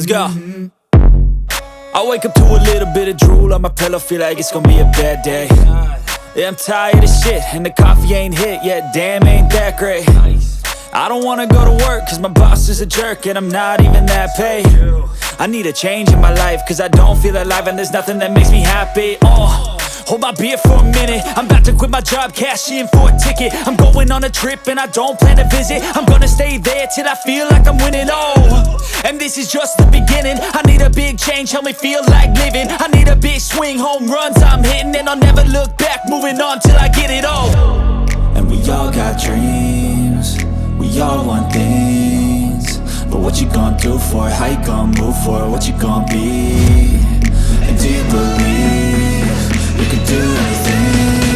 Let's go. I wake up to a little bit of drool on my pillow, feel like it's gonna be a bad day. Yeah, I'm tired of shit, and the coffee ain't hit yet, damn, ain't that great. I don't wanna go to work, cause my boss is a jerk, and I'm not even that paid. I need a change in my life, cause I don't feel alive, and there's nothing that makes me happy. Hold my beer for a minute, I'm about to quit my job, cash in for a ticket. I'm going on a trip and I don't plan to visit. I'm gonna stay there till I feel like I'm winning, and this is just the beginning. I need a big change, help me feel like living. I need a big swing, home runs I'm hitting, and I'll never look back, moving on till I get it all. And we all got dreams, we all want things, but what you gonna do for it? How you gonna move for it? What you gonna be? And do you believe you can do anything?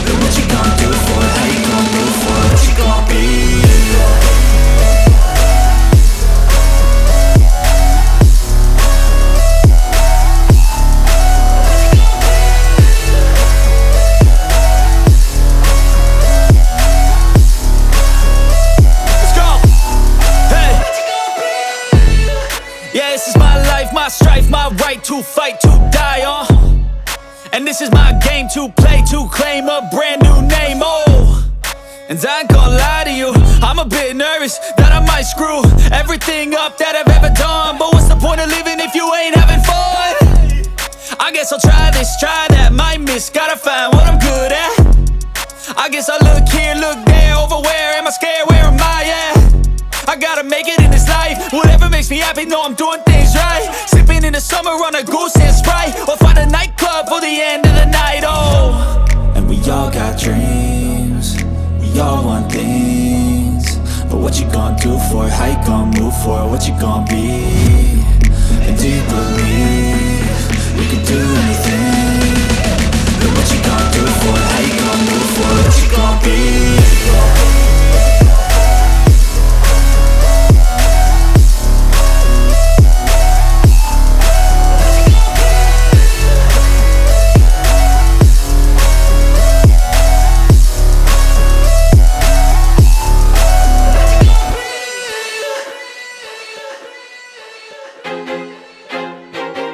But what you gonna do for it? How you gonna move for it? What you gonna be? Let's go! Hey! Yeah, this is my life, my strife, my right to fight, to die on. And this is my game to play, to claim a brand new name, And I ain't gonna lie to you, I'm a bit nervous that I might screw everything up that I've ever done. But what's the point of living if you ain't having fun? I guess I'll try this, try that, might miss, gotta find what I'm good at. I guess I look here, look there, over where am I scared, where am I at? I gotta make it in this life, whatever makes me happy, know I'm doing things right. Sipping in the summer on a goose and Sprite, or find a nightclub for the end of the night, And we all got dreams, we all want things, but what you gonna do for it? How you gonna move for it? What you gonna be? And do you believe you can do anything? But what you gonna do for it? How you gonna move for it? What you gonna be?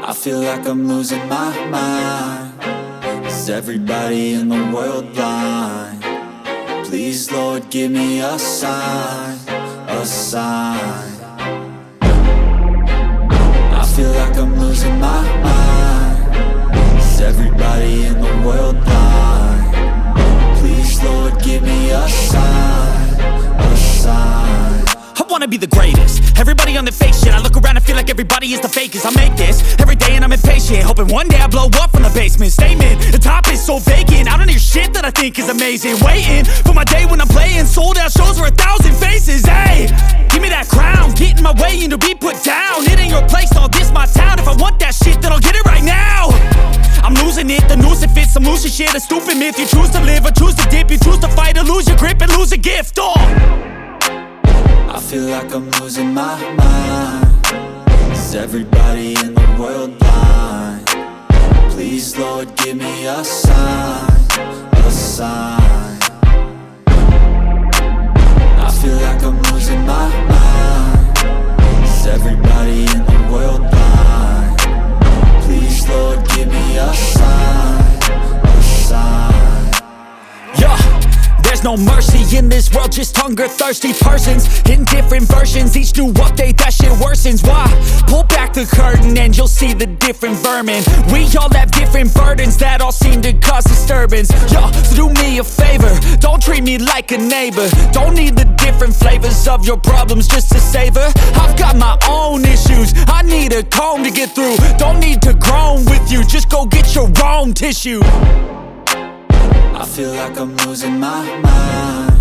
I feel like I'm losing my mind. Is everybody in the world blind? Please, Lord, give me a sign, a sign. I feel like I'm losing my mind. Is everybody in the world blind? Please, Lord, give me a sign, a sign. I wanna be the greatest. Everybody on the fake shit. I look around and feel like everybody is the fakest. I make this every day and I'm impatient, hoping one day I blow up from the basement. Statement, the top is so vacant, I don't hear shit that I think is amazing. Waiting for my day when I'm playing sold out shows for 1,000 faces. Hey, give me that crown, get in my way and to be put down. It ain't your place, all this my town. If I want that shit, then I'll get it right now. I'm losing it, the noose it fits, some losing shit, a stupid myth. You choose to live or choose to dip, you choose to fight or lose your grip and lose a gift. I feel like I'm losing my mind. Is everybody in the world blind? Please, Lord, give me a sign, a sign. I feel like I'm losing my mind. Is everybody in the world blind? Please, Lord, give me a sign, a sign. Yeah. There's no mercy in this world, just hunger-thirsty persons in different versions. Each new update, that shit worsens. Why? Pull back the curtain and you'll see the different vermin. We all have different burdens that all seem to cause disturbance. Yo, so do me a favor, don't treat me like a neighbor. Don't need the different flavors of your problems just to savor. I've got my own issues, I need a comb to get through. Don't need to groan with you, just go get your own tissue. I feel like I'm losing my mind.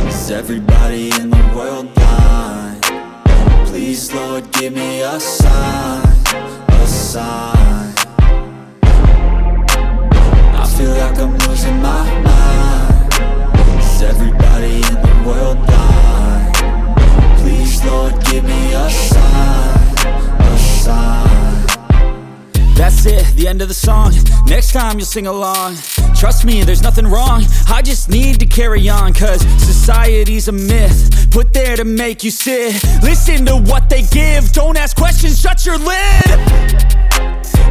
Is everybody in the world blind? Please, Lord, give me a sign, a sign. I feel like I'm losing my mind. Is everybody in the world blind? Please, Lord, give me a sign, a sign. That's it, the end end of the song. Next time you'll sing along. Trust me, there's nothing wrong. I just need to carry on, cause society's a myth put there to make you sit. Listen to what they give. Don't ask questions, shut your lid.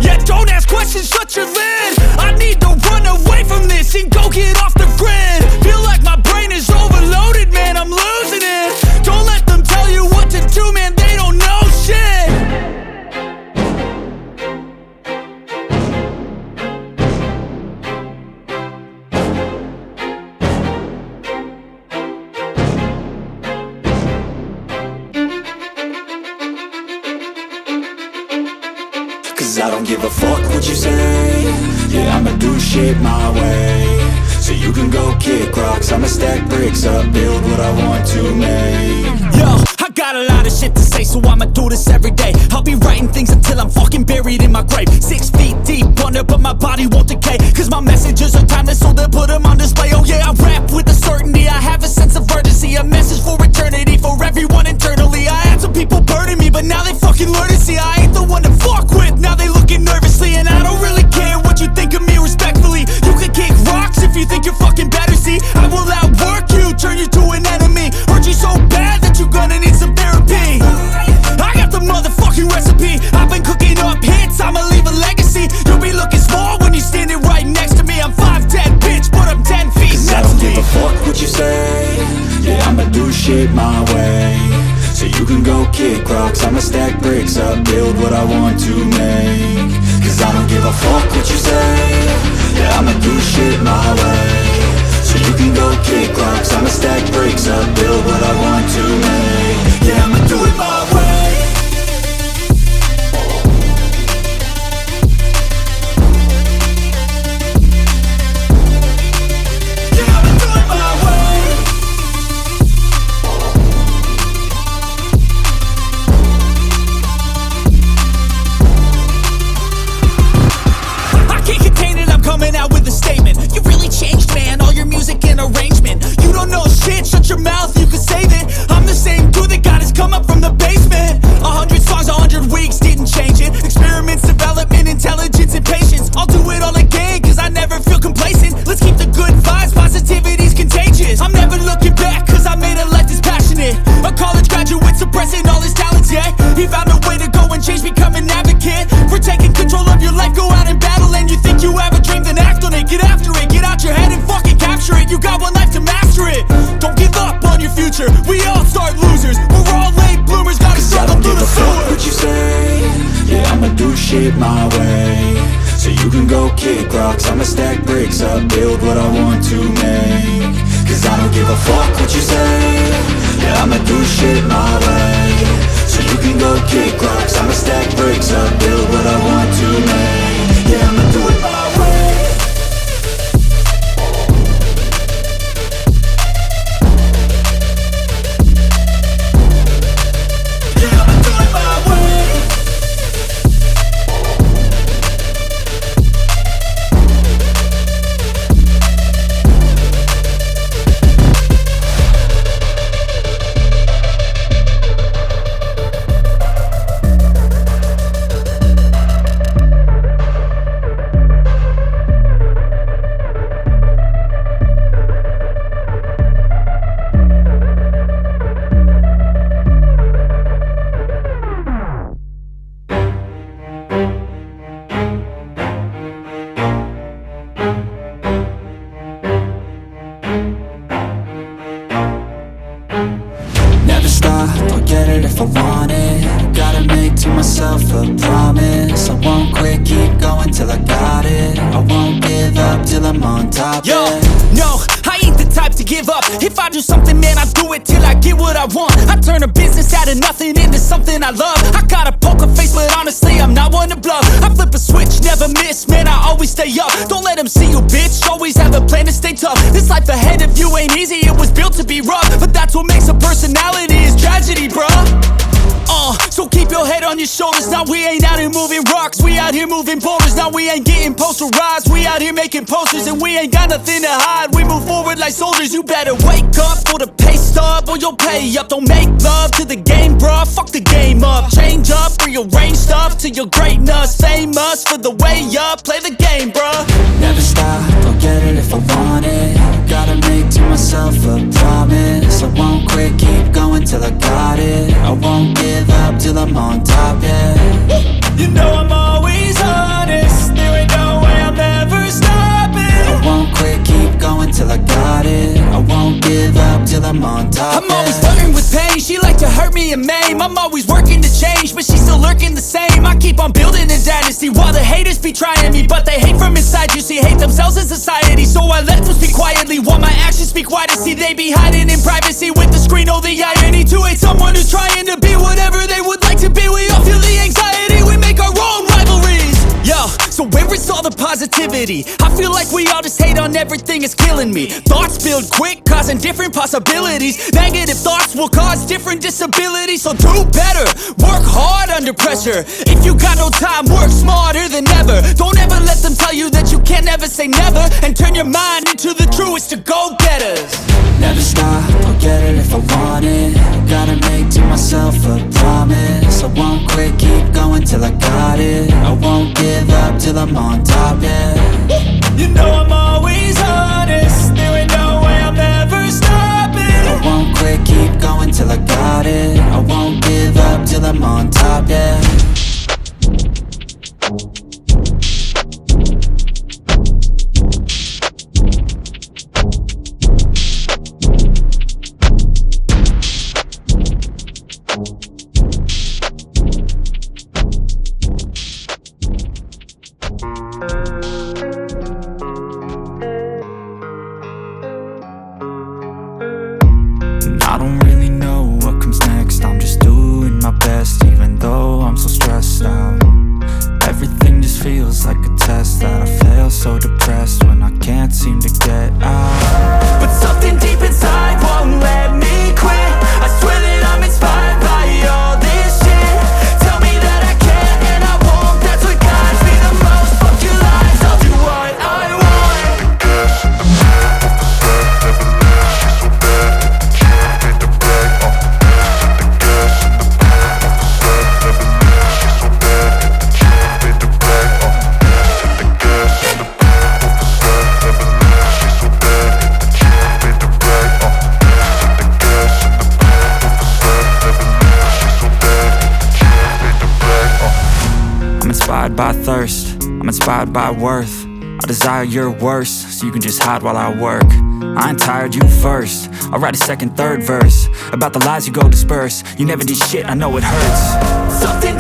Yeah, don't ask questions, shut your lid. I need to run away from this and go get off the grid. Feel like my brain is overloaded, man, I'm losing it. Don't let them tell you what to do, man, they don't know shit. Cause I don't give a fuck what you say. Yeah, I'ma do shit my way. So you can go kick rocks, I'ma stack bricks up, build what I want to make. Yo, I got a lot of shit to say, so I'ma do this every day. I'll be writing things until I'm fucking buried in my grave. 6 feet deep under, but my body won't decay. Cause my messages are timeless, so they'll put them on display. Oh yeah, I rap with a certainty, I have a sense of urgency. A message for eternity, for everyone internally. I had some people burning me, but now they fucking learn to see I ain't the one to fuck with. Now they looking nervously, and I don't really care what you think of me respectfully. You can kick rocks if you think you're fucking better, see. I will outwork you, turn you to an enemy. Hurt you so bad that you're gonna need some therapy. I got the motherfucking recipe. I've been cooking up hits, I'ma leave a legacy. You'll be looking small when you're standing right next to me. I'm 5'10", bitch, but I'm 10 feet next to me. Cause I don't give a fuck what you say. Yeah, I'ma do shit my way. So you can go kick rocks, I'ma stack bricks up, build what I want to make. Cause I don't give a fuck what you say. Yeah, I'ma do shit my way. So you can go kick rocks, I'ma stack bricks up, build what I want to make. Yeah, I'ma do it my way. Yeah, I'ma do it my way. I can't contain it, I'm coming out with a statement. You really changed, man, all your music and arrangement. You don't know shit, shut your mouth, you can save it. I'm the same dude that got his come up from the basement. 100 songs, 100 weeks, didn't change it. Experiments, development, intelligence, and patience. I'll do it all again, cause I never feel complacent. Let's keep the good vibes, positivity's contagious. I'm never looking back, cause I made a life that's passionate. A college graduate suppressing all his talents, yeah. He found a way to go and change, become an advocate. For taking control of your life, go out and battle. And you think you have a dream, then act on it. Get after it, get out your head and fucking capture it. You got one life to master it. Don't give up on your future, we all start losers. We're all late bloomers, gotta struggle through the sewer. I don't give a fuck what you say. Yeah, I'ma do shit my way. So you can go kick rocks, I'ma stack bricks up, build what I want to make. Cause I don't give a fuck what you say. Yeah, I'ma do shit my way. So you can go kick rocks, I'ma stack bricks up, build what I want to make. Yeah, I'ma do it my way. Yeah, I'ma do it my way. Never stop, I'll get it if I want it. Gotta make to myself a promise. I won't quit, keep going till I got it. I won't give up till I'm on top. Yo, no, I ain't the type to give up. If I do something, man, I do it till I get what I want. I turn a business out of nothing into something I love. I got a poker face, but honestly, I'm not one to bluff. I flip a switch, never miss, man, I always stay up. Don't let them see you, bitch, always have a plan to stay tough. This life ahead of you ain't easy, it was built to be rough. But that's what makes a personality, is tragedy, bruh. So keep your head on your shoulders. Now we ain't out here moving rocks, we out here moving boulders. Now we ain't getting posterized, we out here making posters. And we ain't got nothing to hide, we move forward like soldiers. You better wake up for the pay stub or you'll pay up. Don't make love to the game, bruh, fuck the game up. Change up, rearrange stuff to your greatness. Famous for the way up, play the game, bruh. Never stop, I'll get it if I want it. Gotta make to myself a promise. I won't quit, keep going till I got it. I won't give up till I'm on top, yeah. You know I'm always honest, there ain't no way I'm ever stopping. I won't quit, keep going till I got it. I won't give up till I'm on top, I'm always flirting with pain, she like to hurt me and maim. I'm always working to change, but she's still lurking the same. I keep on building a dynasty while the haters be trying me. But they hate from inside, you see, hate themselves in society. So I let them speak quietly while my actions speak wider. See, they be hiding in privacy with the screen. Oh, the irony to hate someone who's trying to be whatever they would like to be. We all feel the anxiety, we make our own rivalries. Yo, so where is all the positivity? I feel like we all just hate on everything, it's killing me. Thoughts build quick, causing different possibilities. Negative thoughts will cause different disabilities. So do better, work hard under pressure. If you got no time, work smarter than ever. Don't ever let them tell you that you can't ever say never. And turn your mind into the truest of go-getters. Never stop, I'll get it if I want it. Gotta make to myself a promise. I won't quit, keep going till I got it. I won't give up till I'm on top, yeah. You know I'm always honest, there ain't no way I'm ever stopping. I won't quit, keep going till I got it. I won't give up till I'm on top, yeah. I don't really know what comes next. I'm just doing my best, even though I'm so stressed out. Everything just feels like a test that I fail, so depressed when I can't seem to get out. But something deep inside won't let me quit. I swear that I'm inspired by all this shit. Tell me that I can and I won't, that's what guides me the most. Fuck your lies, I'll do what I want. I'm inspired by thirst, I'm inspired by worth. I desire your worst, so you can just hide while I work. I ain't tired, you first. I'll write a second, third verse about the lies you go disperse. You never did shit, I know it hurts. Something